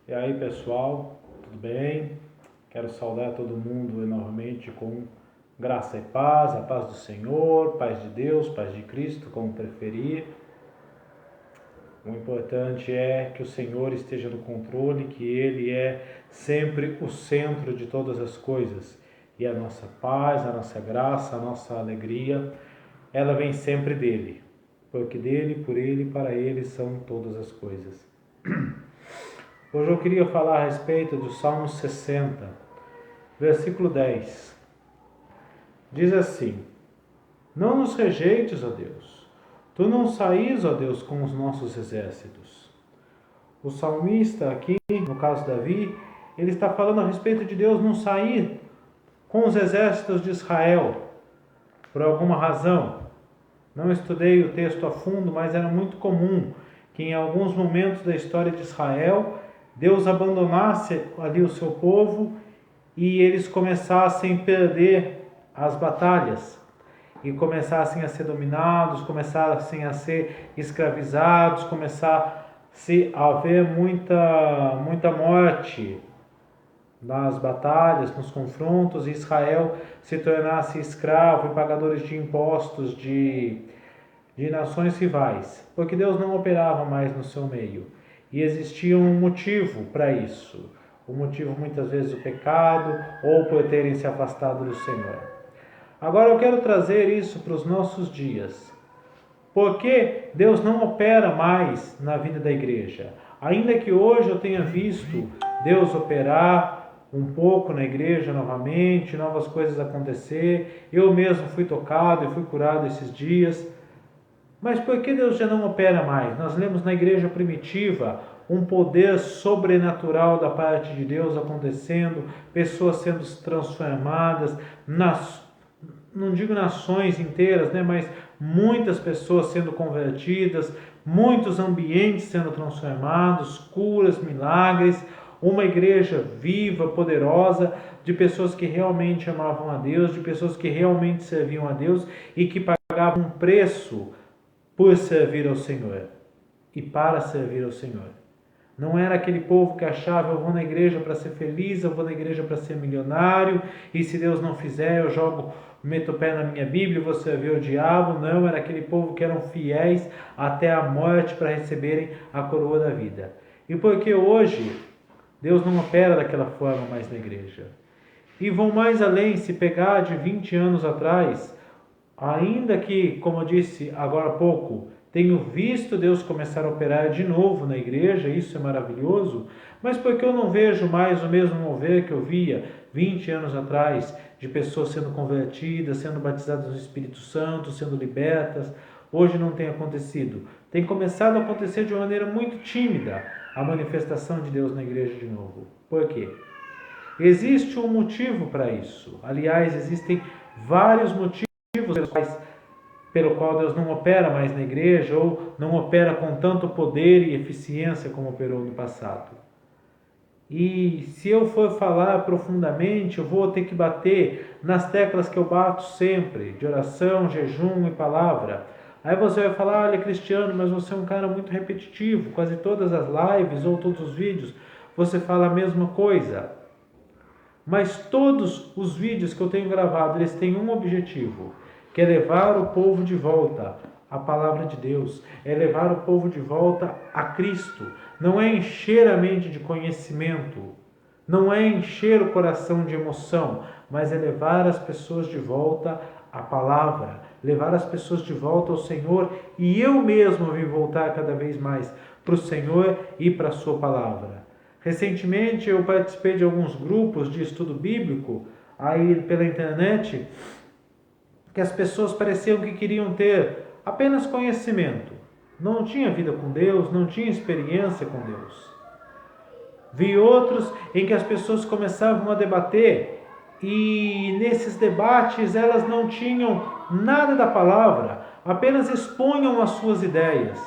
E aí, pessoal, tudo bem? Quero saudar todo mundo novamente com graça e paz, a paz do Senhor, paz de Deus, paz de Cristo, como preferir. O importante é que o Senhor esteja no controle, que Ele é sempre o centro de todas as coisas. E a nossa paz, a nossa graça, a nossa alegria, ela vem sempre dEle. Porque dEle, por Ele e para Ele são todas as coisas. Hoje eu queria falar a respeito do Salmo 60, versículo 10. Diz assim: Não nos rejeites, ó Deus. Tu não saís, ó Deus, com os nossos exércitos. O salmista aqui, no caso Davi, ele está falando a respeito de Deus não sair com os exércitos de Israel, por alguma razão. Não estudei o texto a fundo, mas era muito comum que em alguns momentos da história de Israel, Deus abandonasse ali o seu povo e eles começassem a perder as batalhas e começassem a ser dominados, começassem a ser escravizados, começasse a haver muita morte nas batalhas, nos confrontos, e Israel se tornasse escravo e pagadores de impostos de nações rivais, porque Deus não operava mais no seu meio. E existia um motivo para isso. O motivo muitas vezes o pecado ou por terem se afastado do Senhor. Agora eu quero trazer isso para os nossos dias. Por que Deus não opera mais na vida da igreja? Ainda que hoje eu tenha visto Deus operar um pouco na igreja novamente, novas coisas acontecer, eu mesmo fui tocado e fui curado esses dias. Mas por que Deus já não opera mais? Nós lemos na igreja primitiva um poder sobrenatural da parte de Deus acontecendo, pessoas sendo transformadas, não digo nações inteiras, mas muitas pessoas sendo convertidas, muitos ambientes sendo transformados, curas, milagres, uma igreja viva, poderosa, de pessoas que realmente amavam a Deus, de pessoas que realmente serviam a Deus e que pagavam um preço por servir ao Senhor e para servir ao Senhor. Não era aquele povo que achava: eu vou na igreja para ser feliz, eu vou na igreja para ser milionário, e se Deus não fizer, eu meto o pé na minha Bíblia e vou servir ao diabo. Não, era aquele povo que eram fiéis até a morte para receberem a coroa da vida. E porque hoje Deus não opera daquela forma mais na igreja. E vão mais além, se pegar de 20 anos atrás, ainda que, como eu disse agora há pouco, tenho visto Deus começar a operar de novo na igreja, isso é maravilhoso, mas porque eu não vejo mais o mesmo mover que eu via 20 anos atrás, de pessoas sendo convertidas, sendo batizadas no Espírito Santo, sendo libertas, hoje não tem acontecido. Tem começado a acontecer de uma maneira muito tímida a manifestação de Deus na igreja de novo. Por quê? Existe um motivo para isso. Aliás, existem vários motivos pelo qual Deus não opera mais na igreja ou não opera com tanto poder e eficiência como operou no passado. E se eu for falar profundamente, eu vou ter que bater nas teclas que eu bato sempre, de oração, jejum e palavra. Aí você vai falar: olha, Cristiano, mas você é um cara muito repetitivo, quase todas as lives ou todos os vídeos você fala a mesma coisa. Mas todos os vídeos que eu tenho gravado, eles têm um objetivo, que é levar o povo de volta à palavra de Deus, é levar o povo de volta a Cristo. Não é encher a mente de conhecimento, não é encher o coração de emoção, mas é levar as pessoas de volta à palavra, levar as pessoas de volta ao Senhor, e eu mesmo vim voltar cada vez mais para o Senhor e para a sua palavra. Recentemente eu participei de alguns grupos de estudo bíblico aí pela internet, que as pessoas pareciam que queriam ter apenas conhecimento. Não tinha vida com Deus, não tinha experiência com Deus. Vi outros em que as pessoas começavam a debater e nesses debates elas não tinham nada da palavra, apenas expunham as suas ideias.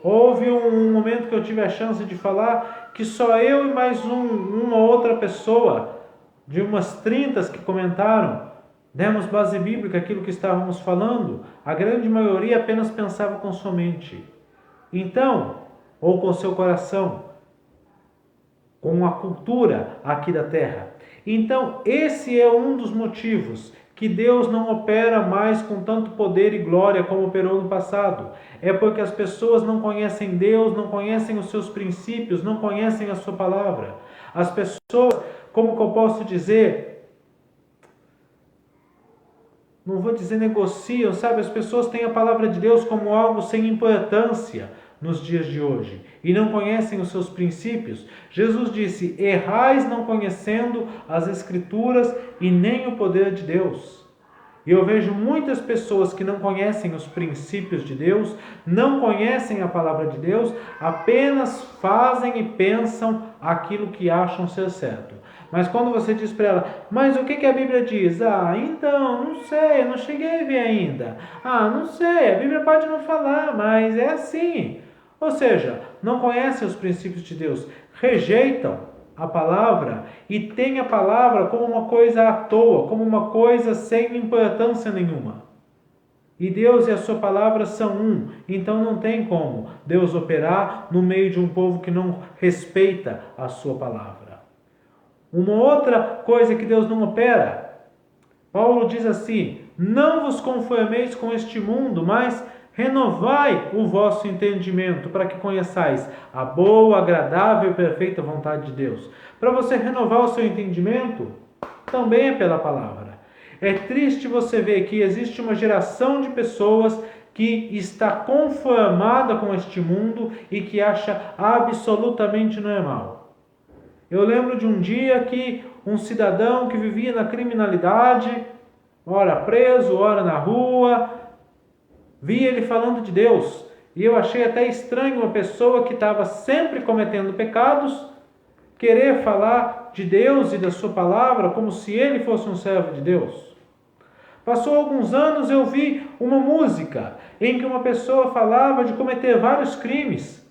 Houve um momento que eu tive a chance de falar que só eu e mais uma outra pessoa, de umas 30 que comentaram, demos base bíblica àquilo que estávamos falando. A grande maioria apenas pensava com sua mente. Então, ou com seu coração. com a cultura aqui da terra. Então, esse é um dos motivos que Deus não opera mais com tanto poder e glória como operou no passado. É porque as pessoas não conhecem Deus, não conhecem os seus princípios, não conhecem a sua palavra. As pessoas, como que eu posso dizer, não vou dizer negociam, sabe? As pessoas têm a palavra de Deus como algo sem importância nos dias de hoje e não conhecem os seus princípios. Jesus disse: errais não conhecendo as Escrituras e nem o poder de Deus. E eu vejo muitas pessoas que não conhecem os princípios de Deus, não conhecem a palavra de Deus, apenas fazem e pensam aquilo que acham ser certo. Mas quando você diz para ela: mas o que a Bíblia diz? Então, não sei, eu não cheguei a ver ainda. Não sei, a Bíblia pode não falar, mas é assim. Ou seja, não conhecem os princípios de Deus, rejeitam a palavra e têm a palavra como uma coisa à toa, como uma coisa sem importância nenhuma. E Deus e a sua palavra são um, então não tem como Deus operar no meio de um povo que não respeita a sua palavra. Uma outra coisa que Deus não opera, Paulo diz assim: não vos conformeis com este mundo, mas renovai o vosso entendimento, para que conheçais a boa, agradável e perfeita vontade de Deus. Para você renovar o seu entendimento, também é pela palavra. É triste você ver que existe uma geração de pessoas que está conformada com este mundo e que acha absolutamente normal. Eu lembro de um dia que um cidadão que vivia na criminalidade, ora preso, ora na rua, vi ele falando de Deus, e eu achei até estranho uma pessoa que estava sempre cometendo pecados, querer falar de Deus e da sua palavra como se ele fosse um servo de Deus. Passou alguns anos, eu vi uma música em que uma pessoa falava de cometer vários crimes.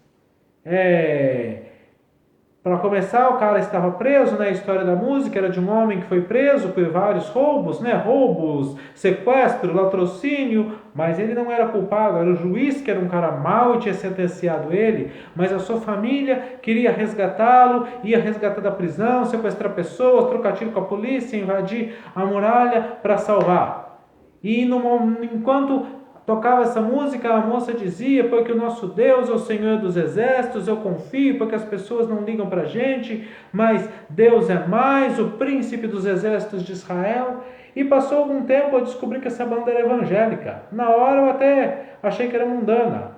Para começar, o cara estava preso, a história da música era de um homem que foi preso por vários roubos, roubos, sequestro, latrocínio, mas ele não era culpado, era o juiz que era um cara mau e tinha sentenciado ele, mas a sua família queria resgatá-lo, ia resgatar da prisão, sequestrar pessoas, trocar tiro com a polícia, invadir a muralha para salvar. E enquanto tocava essa música, a moça dizia: porque o nosso Deus é o Senhor dos exércitos, eu confio, porque as pessoas não ligam para a gente, mas Deus é mais, o príncipe dos exércitos de Israel. E passou algum tempo, eu descobri que essa banda era evangélica. Na hora eu até achei que era mundana.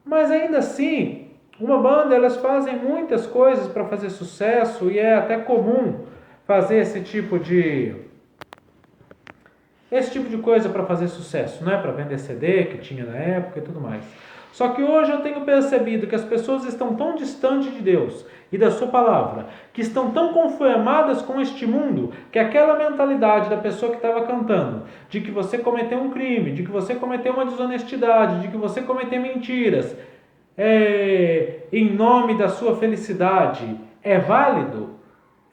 Mas ainda assim, uma banda, elas fazem muitas coisas para fazer sucesso, e é até comum fazer esse tipo de coisa para fazer sucesso, para vender CD que tinha na época e tudo mais. Só que hoje eu tenho percebido que as pessoas estão tão distantes de Deus e da sua palavra, que estão tão conformadas com este mundo, que aquela mentalidade da pessoa que estava cantando, de que você cometeu um crime, de que você cometeu uma desonestidade, de que você cometeu mentiras, em nome da sua felicidade, é válido.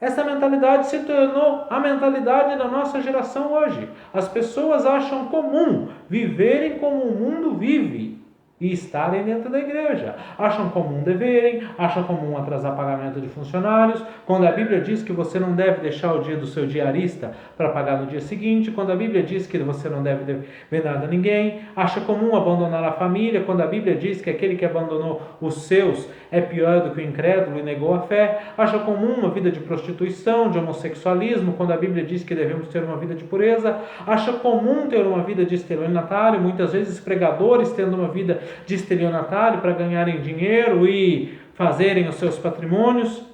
Essa mentalidade se tornou a mentalidade da nossa geração hoje. As pessoas acham comum viverem como o mundo vive e estarem dentro da igreja. Acham comum deverem, acham comum atrasar pagamento de funcionários, quando a Bíblia diz que você não deve deixar o dia do seu diarista para pagar no dia seguinte, quando a Bíblia diz que você não deve dever nada a ninguém. Acha comum abandonar a família, quando a Bíblia diz que aquele que abandonou os seus é pior do que o incrédulo e negou a fé. Acha comum uma vida de prostituição, de homossexualismo, quando a Bíblia diz que devemos ter uma vida de pureza. Acha comum ter uma vida de estelionatário, muitas vezes pregadores tendo uma vida de estelionatário para ganharem dinheiro e fazerem os seus patrimônios.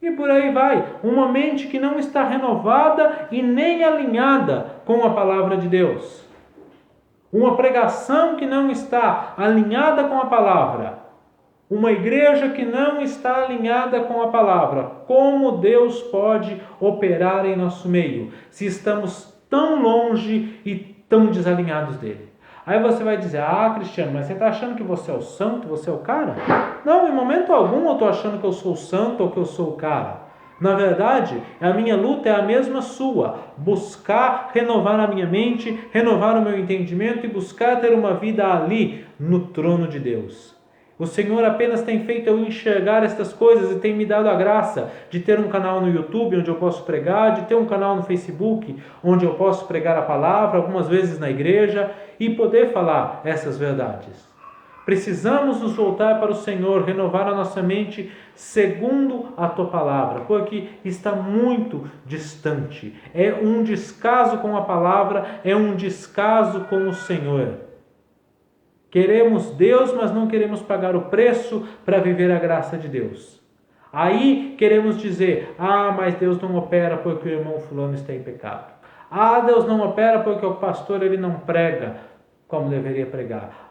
E por aí vai. Uma mente que não está renovada e nem alinhada com a palavra de Deus. Uma pregação que não está alinhada com a palavra. Uma igreja que não está alinhada com a palavra. Como Deus pode operar em nosso meio, se estamos tão longe e tão desalinhados dele? Aí você vai dizer: Cristiano, mas você está achando que você é o santo, você é o cara? Não, em momento algum eu estou achando que eu sou o santo ou que eu sou o cara. Na verdade, a minha luta é a mesma sua. Buscar renovar a minha mente, renovar o meu entendimento e buscar ter uma vida ali, no trono de Deus. O Senhor apenas tem feito eu enxergar estas coisas e tem me dado a graça de ter um canal no YouTube onde eu posso pregar, de ter um canal no Facebook onde eu posso pregar a palavra, algumas vezes na igreja, e poder falar essas verdades. Precisamos nos voltar para o Senhor, renovar a nossa mente segundo a Tua palavra, porque está muito distante. É um descaso com a palavra, é um descaso com o Senhor. Queremos Deus, mas não queremos pagar o preço para viver a graça de Deus. Aí queremos dizer, mas Deus não opera porque o irmão fulano está em pecado. Deus não opera porque o pastor ele não prega como deveria pregar.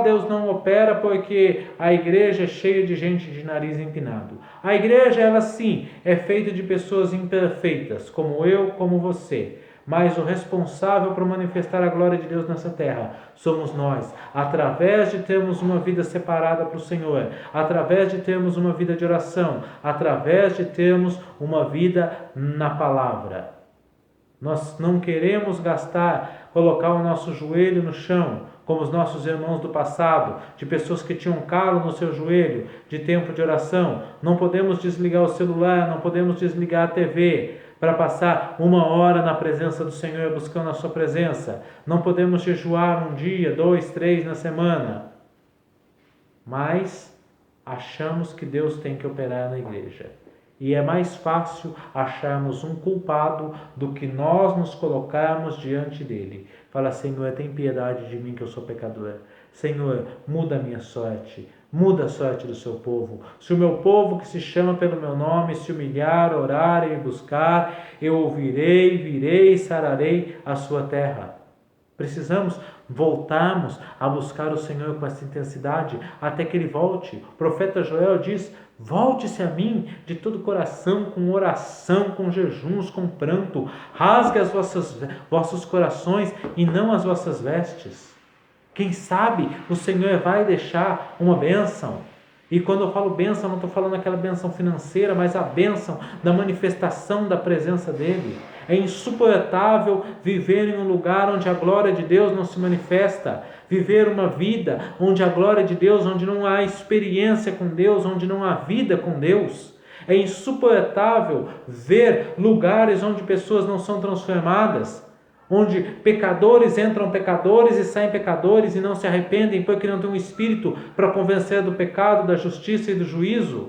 Deus não opera porque a igreja é cheia de gente de nariz empinado. A igreja, ela sim, é feita de pessoas imperfeitas, como eu, como você. Mas o responsável por manifestar a glória de Deus nessa terra somos nós, através de termos uma vida separada para o Senhor, através de termos uma vida de oração, através de termos uma vida na palavra. Nós não queremos colocar o nosso joelho no chão, como os nossos irmãos do passado, de pessoas que tinham calo no seu joelho, de tempo de oração. Não podemos desligar o celular, não podemos desligar a TV, para passar 1 hora na presença do Senhor, buscando a sua presença. Não podemos jejuar 1 dia, 2, 3 na semana. Mas achamos que Deus tem que operar na igreja. E é mais fácil acharmos um culpado do que nós nos colocarmos diante dele. Fala, Senhor, tem piedade de mim que eu sou pecador. Senhor, muda a minha sorte. Muda a sorte do seu povo. Se o meu povo que se chama pelo meu nome se humilhar, orar e buscar, eu ouvirei, virei e sararei a sua terra. Precisamos voltarmos a buscar o Senhor com essa intensidade até que Ele volte. O profeta Joel diz, volte-se a mim de todo o coração, com oração, com jejuns, com pranto. Rasgue as vossos corações e não as vossas vestes. Quem sabe o Senhor vai deixar uma bênção. E quando eu falo bênção, não estou falando aquela bênção financeira, mas a bênção da manifestação da presença dEle. É insuportável viver em um lugar onde a glória de Deus não se manifesta. Viver uma vida onde a glória de Deus, onde não há experiência com Deus, onde não há vida com Deus. É insuportável ver lugares onde pessoas não são transformadas. Onde pecadores entram pecadores e saem pecadores e não se arrependem porque não tem um espírito para convencer do pecado, da justiça e do juízo.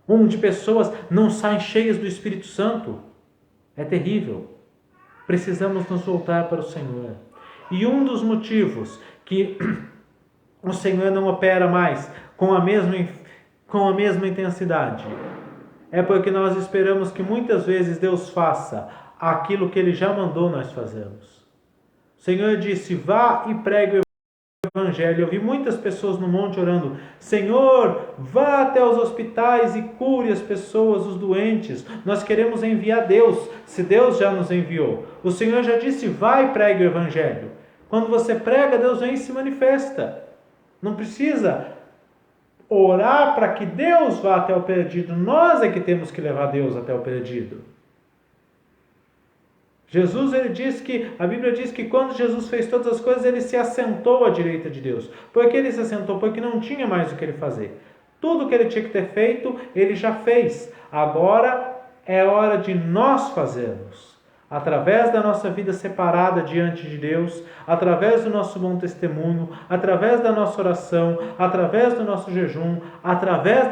Onde pessoas não saem cheias do Espírito Santo. É terrível. Precisamos nos voltar para o Senhor. E um dos motivos que o Senhor não opera mais com a mesma intensidade é porque nós esperamos que muitas vezes Deus faça aquilo que Ele já mandou nós fazermos. O Senhor disse, vá e pregue o Evangelho. Eu vi muitas pessoas no monte orando, Senhor, vá até os hospitais e cure as pessoas, os doentes. Nós queremos enviar Deus, se Deus já nos enviou. O Senhor já disse, vá e pregue o Evangelho. Quando você prega, Deus vem e se manifesta. Não precisa orar para que Deus vá até o perdido. Nós é que temos que levar Deus até o perdido. A Bíblia diz que quando Jesus fez todas as coisas, Ele se assentou à direita de Deus. Por que Ele se assentou? Porque não tinha mais o que Ele fazer. Tudo o que Ele tinha que ter feito, Ele já fez. Agora é hora de nós fazermos. Através da nossa vida separada diante de Deus, através do nosso bom testemunho, através da nossa oração, através do nosso jejum, através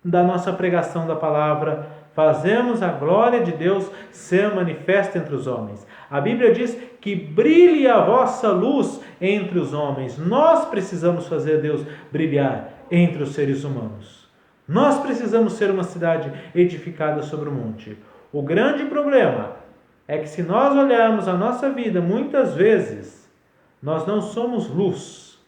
da nossa pregação da palavra, fazemos a glória de Deus ser manifesta entre os homens. A Bíblia diz que brilhe a vossa luz entre os homens. Nós precisamos fazer Deus brilhar entre os seres humanos. Nós precisamos ser uma cidade edificada sobre o monte. O grande problema é que se nós olharmos a nossa vida, muitas vezes, nós não somos luz,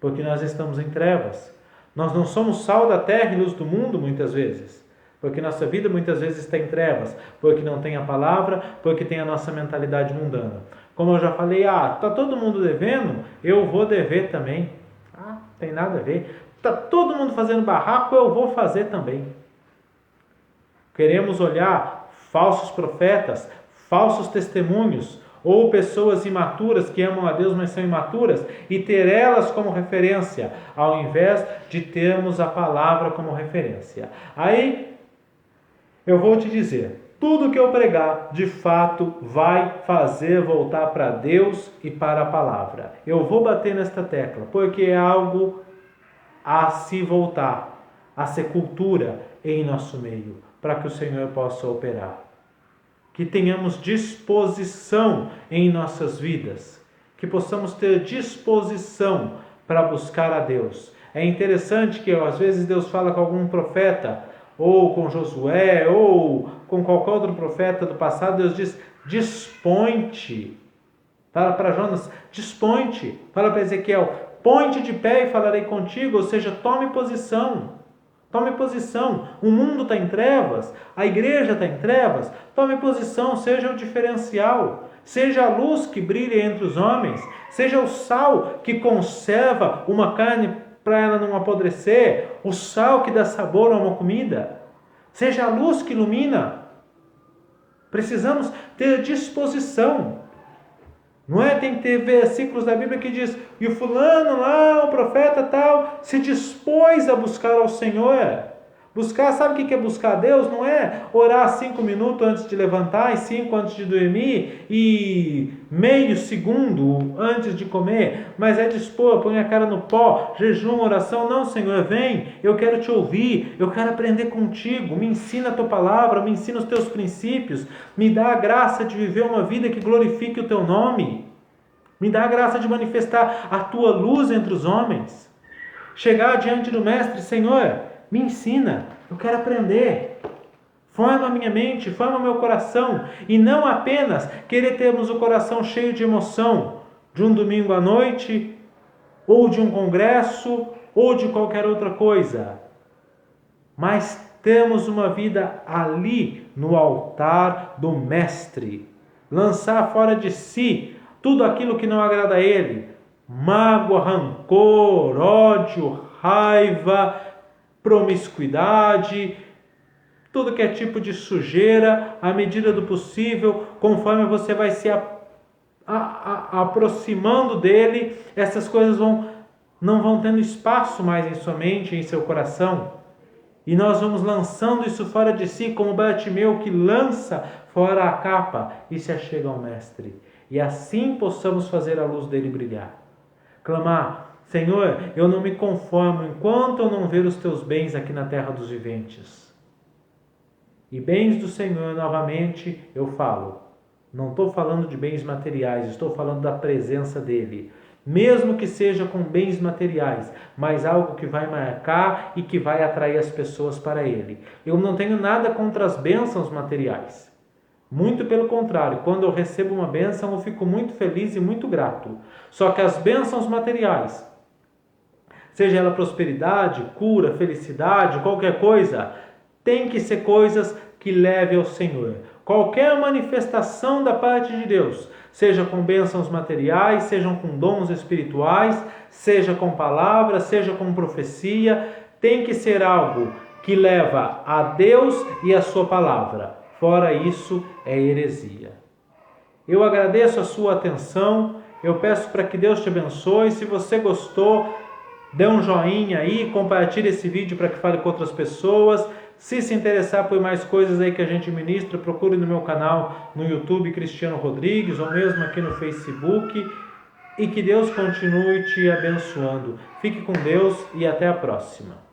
porque nós estamos em trevas. Nós não somos sal da terra e luz do mundo, muitas vezes. Porque nossa vida muitas vezes está em trevas, porque não tem a palavra, porque tem a nossa mentalidade mundana. Como eu já falei, está todo mundo devendo, eu vou dever também. Não tem nada a ver. Está todo mundo fazendo barraco, eu vou fazer também. Queremos olhar falsos profetas, falsos testemunhos, ou pessoas imaturas que amam a Deus, mas são imaturas, e ter elas como referência, ao invés de termos a palavra como referência. Aí eu vou te dizer, tudo que eu pregar, de fato, vai fazer voltar para Deus e para a palavra. Eu vou bater nesta tecla, porque é algo a se voltar, a ser cultura em nosso meio, para que o Senhor possa operar. Que tenhamos disposição em nossas vidas, que possamos ter disposição para buscar a Deus. É interessante que às vezes Deus fala com algum profeta, ou com Josué, ou com qualquer outro profeta do passado, Deus diz, dispõe-te. Fala para Jonas, dispõe-te. Fala para Ezequiel, põe-te de pé e falarei contigo, ou seja, tome posição. Tome posição. O mundo está em trevas, a igreja está em trevas. Tome posição, seja o diferencial. Seja a luz que brilha entre os homens. Seja o sal que conserva uma carne para ela não apodrecer. O sal que dá sabor a uma comida. Seja a luz que ilumina. Precisamos ter disposição. Não é? Tem que ter versículos da Bíblia que diz, e o fulano lá, o profeta tal, se dispôs a buscar ao Senhor. Buscar, sabe o que é buscar a Deus? Não é orar 5 minutos antes de levantar, e 5 antes de dormir, e meio segundo antes de comer, mas é dispor, põe a cara no pó, jejum, oração. Não, Senhor, vem, eu quero te ouvir, eu quero aprender contigo, me ensina a tua palavra, me ensina os teus princípios, me dá a graça de viver uma vida que glorifique o teu nome, me dá a graça de manifestar a tua luz entre os homens, chegar diante do Mestre, Senhor, me ensina, eu quero aprender. Forma a minha mente, forma o meu coração. E não apenas querer termos o coração cheio de emoção de um domingo à noite, ou de um congresso, ou de qualquer outra coisa. Mas temos uma vida ali no altar do Mestre. Lançar fora de si tudo aquilo que não agrada a Ele. Mágoa, rancor, ódio, raiva, promiscuidade, tudo que é tipo de sujeira, à medida do possível, conforme você vai se aproximando dele, essas coisas não vão tendo espaço mais em sua mente, em seu coração. E nós vamos lançando isso fora de si, como Bartimeu que lança fora a capa e se achega ao Mestre. E assim possamos fazer a luz dele brilhar. Clamar, Senhor, eu não me conformo enquanto eu não ver os teus bens aqui na terra dos viventes. E bens do Senhor, novamente, eu falo. Não estou falando de bens materiais, estou falando da presença dele. Mesmo que seja com bens materiais, mas algo que vai marcar e que vai atrair as pessoas para ele. Eu não tenho nada contra as bênçãos materiais. Muito pelo contrário, quando eu recebo uma bênção, eu fico muito feliz e muito grato. Só que as bênçãos materiais, seja ela prosperidade, cura, felicidade, qualquer coisa, tem que ser coisas que levem ao Senhor. Qualquer manifestação da parte de Deus, seja com bênçãos materiais, sejam com dons espirituais, seja com palavras, seja com profecia, tem que ser algo que leva a Deus e a sua palavra. Fora isso, é heresia. Eu agradeço a sua atenção, eu peço para que Deus te abençoe. Se você gostou, dê um joinha aí, compartilhe esse vídeo para que fale com outras pessoas. Se interessar por mais coisas aí que a gente ministra, procure no meu canal no YouTube, Cristiano Rodrigues, ou mesmo aqui no Facebook. E que Deus continue te abençoando. Fique com Deus e até a próxima.